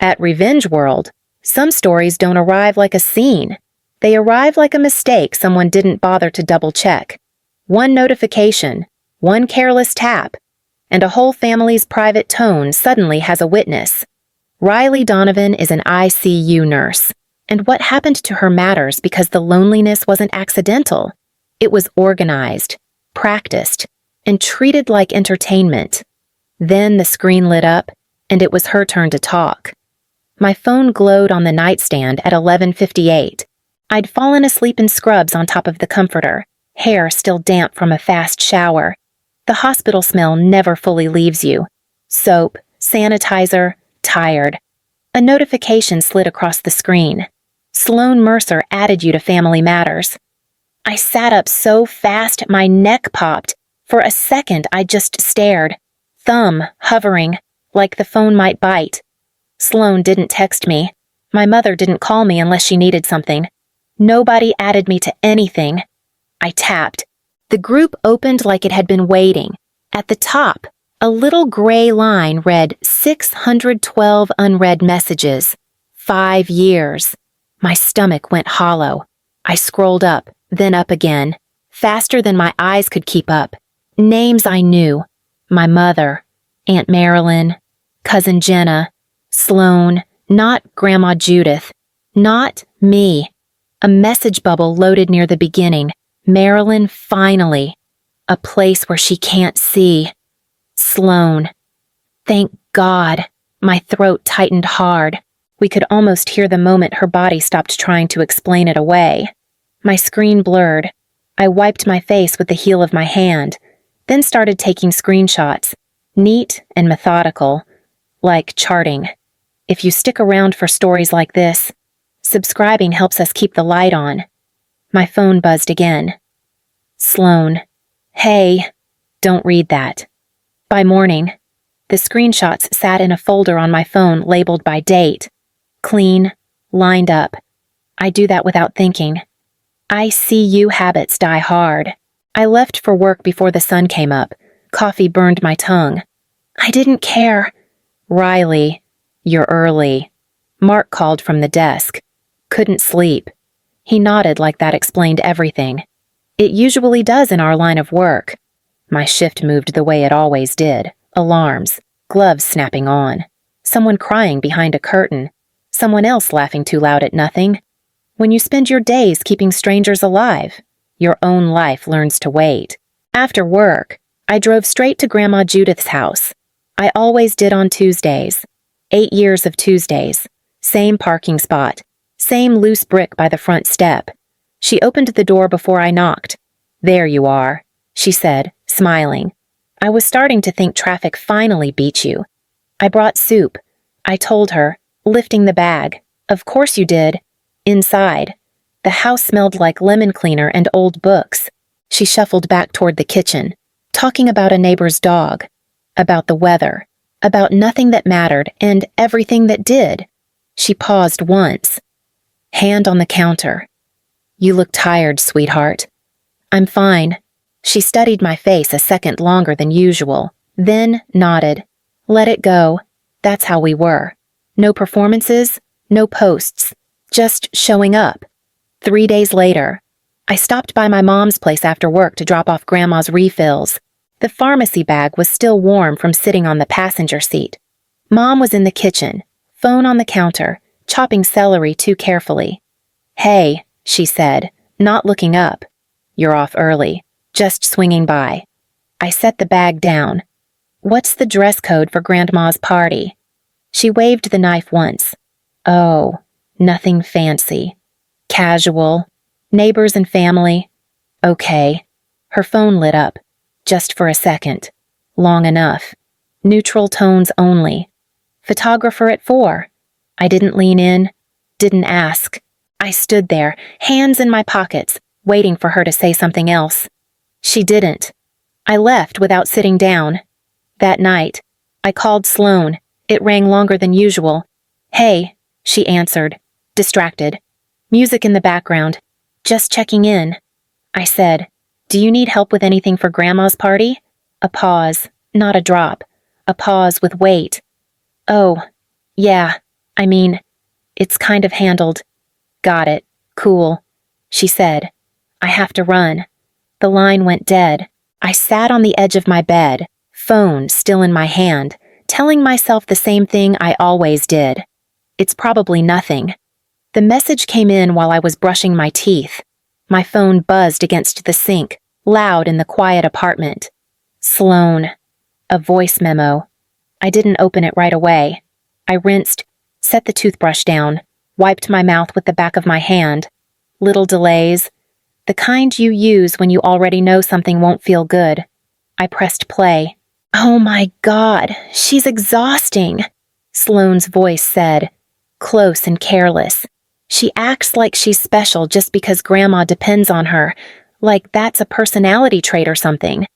At Revenge World, some stories don't arrive like a scene. They arrive like a mistake someone didn't bother to double-check. One notification, one careless tap, and a whole family's private tone suddenly has a witness. Riley Donovan is an ICU nurse, and what happened to her matters because the loneliness wasn't accidental. It was organized, practiced, and treated like entertainment. Then the screen lit up, and it was her turn to talk. My phone glowed on the nightstand at 11:58. I'd fallen asleep in scrubs on top of the comforter, hair still damp from a fast shower. The hospital smell never fully leaves you. Soap, sanitizer, tired. A notification slid across the screen. Sloan Mercer added you to Family Matters. I sat up so fast my neck popped. For a second I just stared, thumb hovering, like the phone might bite. Sloan didn't text me. My mother didn't call me unless she needed something. Nobody added me to anything. I tapped. The group opened like it had been waiting. At the top, a little gray line read 612 unread messages. 5 years. My stomach went hollow. I scrolled up, then up again, faster than my eyes could keep up. Names I knew. My mother, Aunt Marilyn, Cousin Jenna, Sloan, not Grandma Judith, not me. A message bubble loaded near the beginning. Marilyn, finally. A place where she can't see. Sloan. Thank God. My throat tightened hard. We could almost hear the moment her body stopped trying to explain it away. My screen blurred. I wiped my face with the heel of my hand, then started taking screenshots, neat and methodical, like charting. If you stick around for stories like this, subscribing helps us keep the light on. My phone buzzed again. Sloan. Hey. Don't read that. By morning, the screenshots sat in a folder on my phone labeled by date. Clean, lined up. I do that without thinking. ICU habits die hard. I left for work before the sun came up. Coffee burned my tongue. I didn't care. Riley, you're early. Mark called from the desk. Couldn't sleep. He nodded like that explained everything. It usually does in our line of work. My shift moved the way it always did. Alarms, gloves snapping on, someone crying behind a curtain, someone else laughing too loud at nothing. When you spend your days keeping strangers alive, your own life learns to wait. After work, I drove straight to Grandma Judith's house. I always did on Tuesdays. 8 years of Tuesdays. Same parking spot. Same loose brick by the front step. She opened the door before I knocked. There you are, she said, smiling. I was starting to think traffic finally beat you. I brought soup. I told her, lifting the bag. Of course you did. Inside. The house smelled like lemon cleaner and old books. She shuffled back toward the kitchen, talking about a neighbor's dog, about the weather, about nothing that mattered and everything that did. She paused once. Hand on the counter. You look tired, sweetheart. I'm fine. She studied my face a second longer than usual, then nodded. Let it go. That's how we were. No performances, no posts, just showing up. 3 days later, I stopped by my mom's place after work to drop off Grandma's refills. The pharmacy bag was still warm from sitting on the passenger seat. Mom was in the kitchen, phone on the counter, chopping celery too carefully. Hey, she said, not looking up. You're off early, just swinging by. I set the bag down. What's the dress code for Grandma's party? She waved the knife once. Oh, nothing fancy. Casual. Neighbors and family. Okay. Her phone lit up. Just for a second. Long enough. Neutral tones only. Photographer at 4. I didn't lean in. Didn't ask. I stood there, hands in my pockets, waiting for her to say something else. She didn't. I left without sitting down. That night, I called Sloan. It rang longer than usual. Hey, she answered, distracted. Music in the background. Just checking in. I said, do you need help with anything for Grandma's party? A pause, not a drop. A pause with wait. Oh, yeah, I mean, it's kind of handled. Got it. Cool, she said. I have to run. The line went dead. I sat on the edge of my bed, phone still in my hand, telling myself the same thing I always did. It's probably nothing. The message came in while I was brushing my teeth. My phone buzzed against the sink, loud in the quiet apartment. Sloan. A voice memo. I didn't open it right away. I rinsed, set the toothbrush down, wiped my mouth with the back of my hand. Little delays. The kind you use when you already know something won't feel good. I pressed play. Oh my God, she's exhausting, Sloane's voice said, close and careless. She acts like she's special just because Grandma depends on her, like that's a personality trait or something.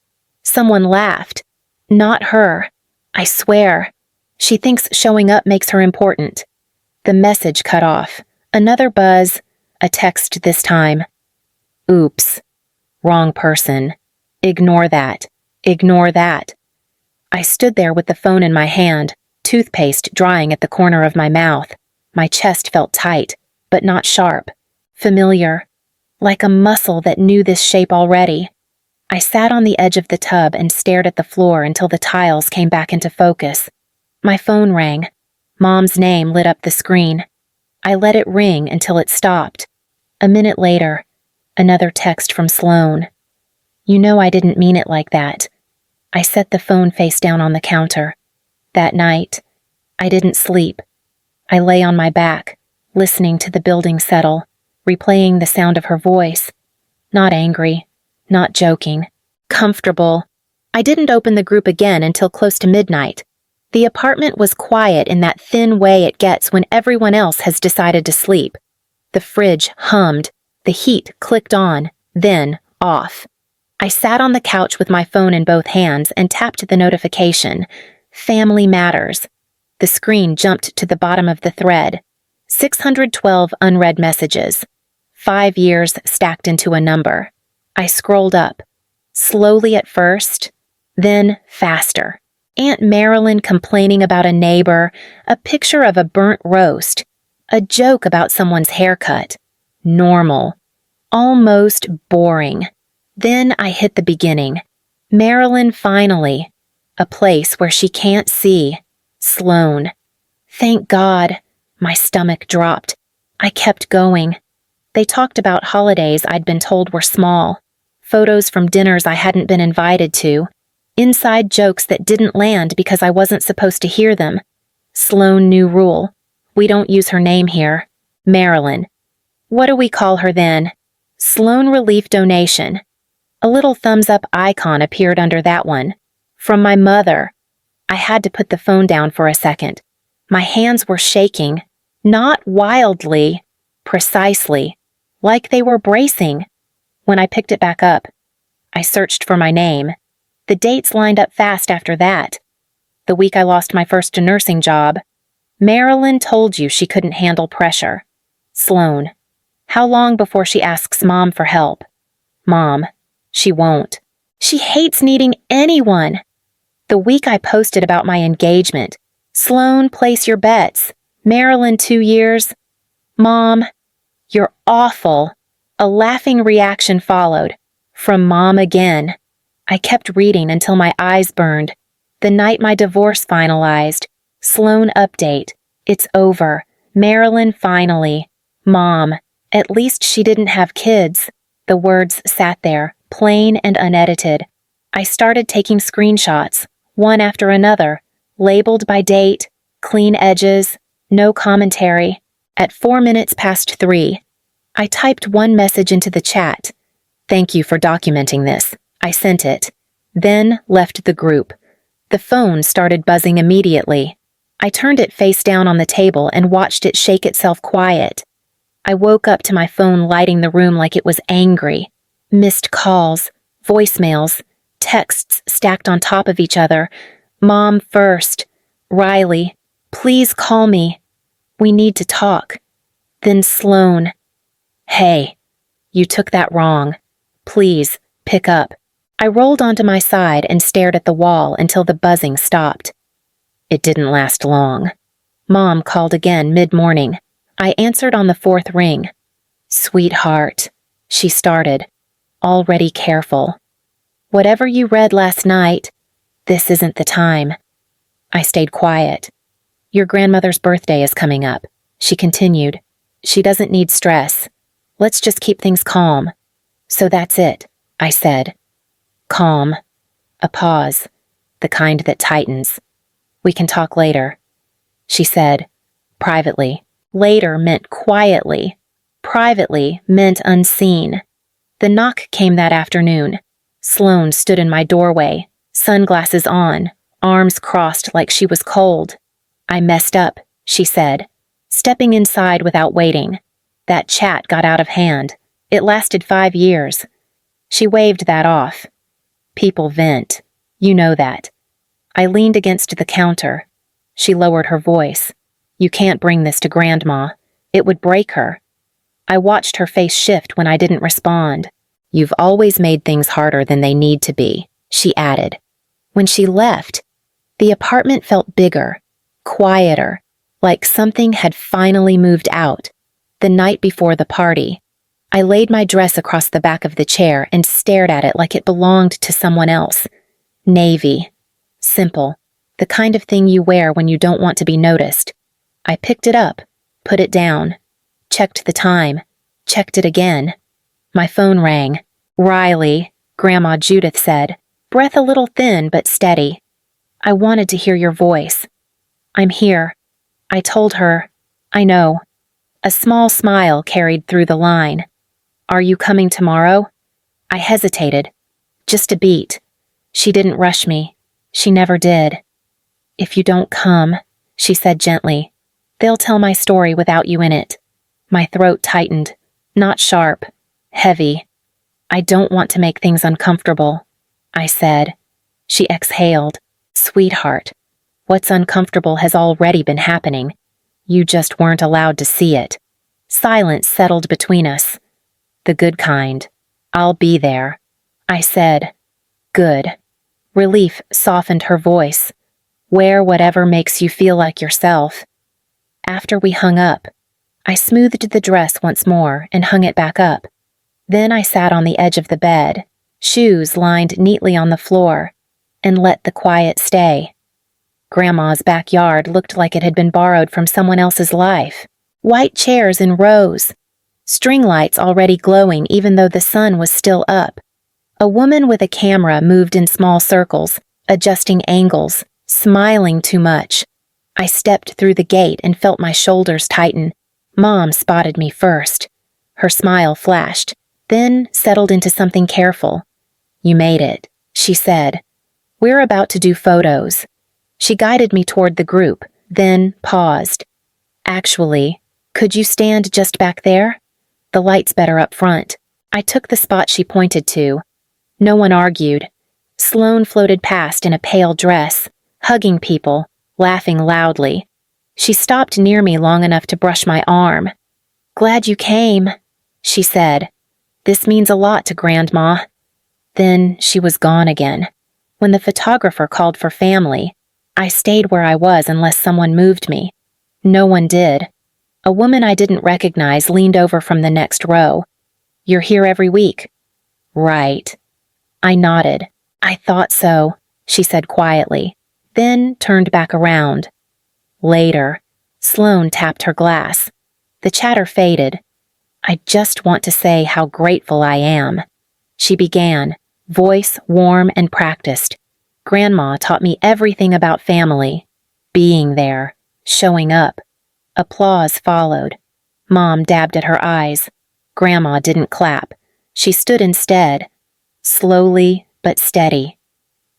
Someone laughed. Not her. I swear. She thinks showing up makes her important. The message cut off. Another buzz. A text this time. Oops. Wrong person. Ignore that. Ignore that. I stood there with the phone in my hand, toothpaste drying at the corner of my mouth. My chest felt tight, but not sharp. Familiar. Like a muscle that knew this shape already. I sat on the edge of the tub and stared at the floor until the tiles came back into focus. My phone rang. Mom's name lit up the screen. I let it ring until it stopped. A minute later, another text from Sloan. You know I didn't mean it like that. I set the phone face down on the counter. That night, I didn't sleep. I lay on my back, listening to the building settle, replaying the sound of her voice. Not angry, not joking, comfortable. I didn't open the group again until close to midnight. The apartment was quiet in that thin way it gets when everyone else has decided to sleep. The fridge hummed, the heat clicked on, then off. I sat on the couch with my phone in both hands and tapped the notification. Family Matters. The screen jumped to the bottom of the thread. 612 unread messages. 5 years stacked into a number. I scrolled up. Slowly at first, then faster. Aunt Marilyn complaining about a neighbor, a picture of a burnt roast, a joke about someone's haircut. Normal. Almost boring. Then I hit the beginning. Marilyn finally. A place where she can't see. Sloan. Thank God. My stomach dropped. I kept going. They talked about holidays I'd been told were small. Photos from dinners I hadn't been invited to. Inside jokes that didn't land because I wasn't supposed to hear them. Sloan new rule. We don't use her name here. Marilyn. What do we call her then? Sloan Relief Donation. A little thumbs up icon appeared under that one. From my mother. I had to put the phone down for a second. My hands were shaking. Not wildly. Precisely. Like they were bracing. When I picked it back up, I searched for my name. The dates lined up fast after that. The week I lost my first nursing job. Marilyn told you she couldn't handle pressure. Sloan. How long before she asks Mom for help? Mom. She won't. She hates needing anyone. The week I posted about my engagement. Sloan, place your bets. Marilyn, 2 years. Mom. You're awful. A laughing reaction followed. From Mom again. I kept reading until my eyes burned. The night my divorce finalized. Sloan update. It's over. Marilyn finally. Mom. At least she didn't have kids. The words sat there, plain and unedited. I started taking screenshots, one after another, labeled by date, clean edges, no commentary. At 4 minutes past 3, I typed one message into the chat. Thank you for documenting this. I sent it. Then left the group. The phone started buzzing immediately. I turned it face down on the table and watched it shake itself quiet. I woke up to my phone lighting the room like it was angry. Missed calls, voicemails, texts stacked on top of each other. Mom first. Riley, please call me. We need to talk. Then Sloan. Hey, you took that wrong. Please, pick up. I rolled onto my side and stared at the wall until the buzzing stopped. It didn't last long. Mom called again mid-morning. I answered on the fourth ring. "Sweetheart," she started, already careful. "Whatever you read last night, this isn't the time." I stayed quiet. "Your grandmother's birthday is coming up," she continued. "She doesn't need stress. Let's just keep things calm." "So that's it," I said. Calm. A pause, the kind that tightens. "We can talk later," she said, privately. Later meant quietly. Privately meant unseen. The knock came that afternoon. Sloane stood in my doorway, sunglasses on, arms crossed like she was cold. "I messed up," she said, stepping inside without waiting. "That chat got out of hand. It lasted 5 years." She waved that off. "People vent. You know that." I leaned against the counter. She lowered her voice. "You can't bring this to Grandma. It would break her." I watched her face shift when I didn't respond. "You've always made things harder than they need to be," she added. When she left, the apartment felt bigger, quieter, like something had finally moved out. The night before the party, I laid my dress across the back of the chair and stared at it like it belonged to someone else. Navy. Simple. The kind of thing you wear when you don't want to be noticed. I picked it up, put it down, checked the time, checked it again. My phone rang. "Riley," Grandma Judith said, breath a little thin but steady. "I wanted to hear your voice." "I'm here." I told her. "I know." A small smile carried through the line. "Are you coming tomorrow?" I hesitated. Just a beat. She didn't rush me. She never did. "If you don't come," she said gently, "they'll tell my story without you in it." My throat tightened. Not sharp. Heavy. "I don't want to make things uncomfortable," I said. She exhaled. "Sweetheart, what's uncomfortable has already been happening. You just weren't allowed to see it." Silence settled between us. "The good kind. I'll be there," I said. "Good." Relief softened her voice. "Wear whatever makes you feel like yourself." After we hung up, I smoothed the dress once more and hung it back up. Then I sat on the edge of the bed, shoes lined neatly on the floor, and let the quiet stay. Grandma's backyard looked like it had been borrowed from someone else's life. White chairs in rows. String lights already glowing even though the sun was still up. A woman with a camera moved in small circles, adjusting angles, smiling too much. I stepped through the gate and felt my shoulders tighten. Mom spotted me first. Her smile flashed, then settled into something careful. "You made it," she said. "We're about to do photos." She guided me toward the group, then paused. "Actually, could you stand just back there? The light's better up front." I took the spot she pointed to. No one argued. Sloane floated past in a pale dress, hugging people, laughing loudly. She stopped near me long enough to brush my arm. "Glad you came," she said. "This means a lot to Grandma." Then she was gone again. When the photographer called for family, I stayed where I was unless someone moved me. No one did. A woman I didn't recognize leaned over from the next row. "You're here every week?" "Right." I nodded. "I thought so," she said quietly, then turned back around. Later, Sloane tapped her glass. The chatter faded. "I just want to say how grateful I am," she began, voice warm and practiced. "Grandma taught me everything about family. Being there, showing up." Applause followed. Mom dabbed at her eyes. Grandma didn't clap. She stood instead, slowly but steady.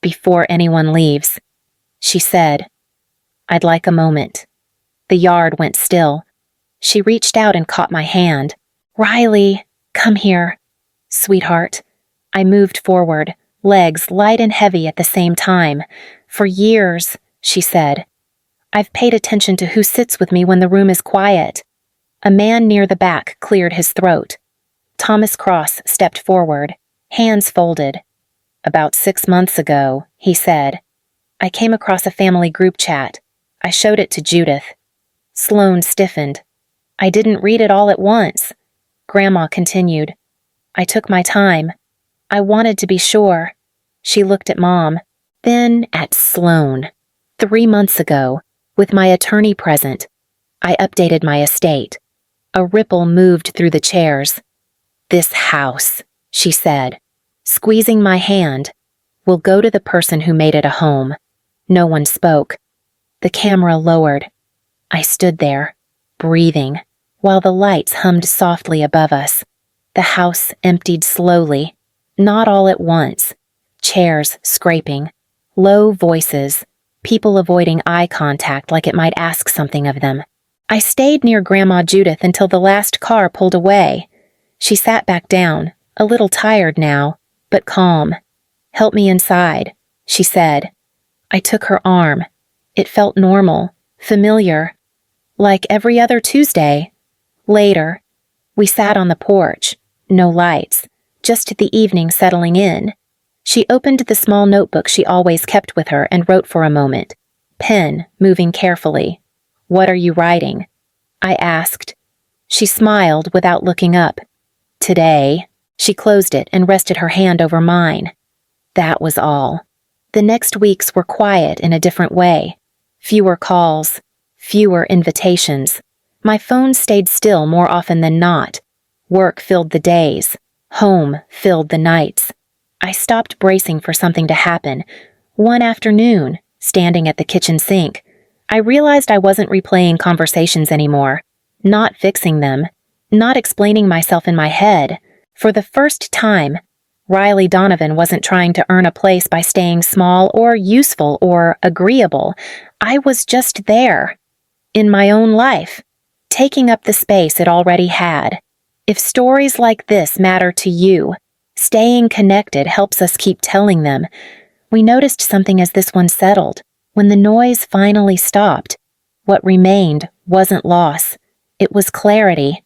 "Before anyone leaves," she said, "I'd like a moment." The yard went still. She reached out and caught my hand. "Riley, come here." "Sweetheart." I moved forward, legs light and heavy at the same time. "For years," she said, "I've paid attention to who sits with me when the room is quiet." A man near the back cleared his throat. Thomas Cross stepped forward, hands folded. "About 6 months ago," he said, "I came across a family group chat. I showed it to Judith. Sloane stiffened. I didn't read it all at once. Grandma continued. I took my time. I wanted to be sure. She looked at Mom, then at Sloane. 3 months ago, with my attorney present, I updated my estate. A ripple moved through the chairs. This house, she said, squeezing my hand, will go to the person who made it a home. No one spoke. The camera lowered. I stood there, breathing, while the lights hummed softly above us. The house emptied slowly, not all at once. Chairs scraping, low voices, people avoiding eye contact like it might ask something of them. I stayed near Grandma Judith until the last car pulled away. She sat back down, a little tired now, but calm. Help me inside, she said. I took her arm. It felt normal, familiar, like every other Tuesday. Later, we sat on the porch, no lights, just the evening settling in. She opened the small notebook she always kept with her and wrote for a moment, pen moving carefully. What are you writing? I asked. She smiled without looking up. Today. She closed it and rested her hand over mine. That was all. The next weeks were quiet in a different way. Fewer calls, fewer invitations. My phone stayed still more often than not. Work filled the days. Home filled the nights. I stopped bracing for something to happen. One afternoon, standing at the kitchen sink, I realized I wasn't replaying conversations anymore, not fixing them, not explaining myself in my head. For the first time, Riley Donovan wasn't trying to earn a place by staying small or useful or agreeable. I was just there, in my own life, taking up the space it already had. If stories like this matter to you, staying connected helps us keep telling them. We noticed something as this one settled. When the noise finally stopped, what remained wasn't loss. It was clarity.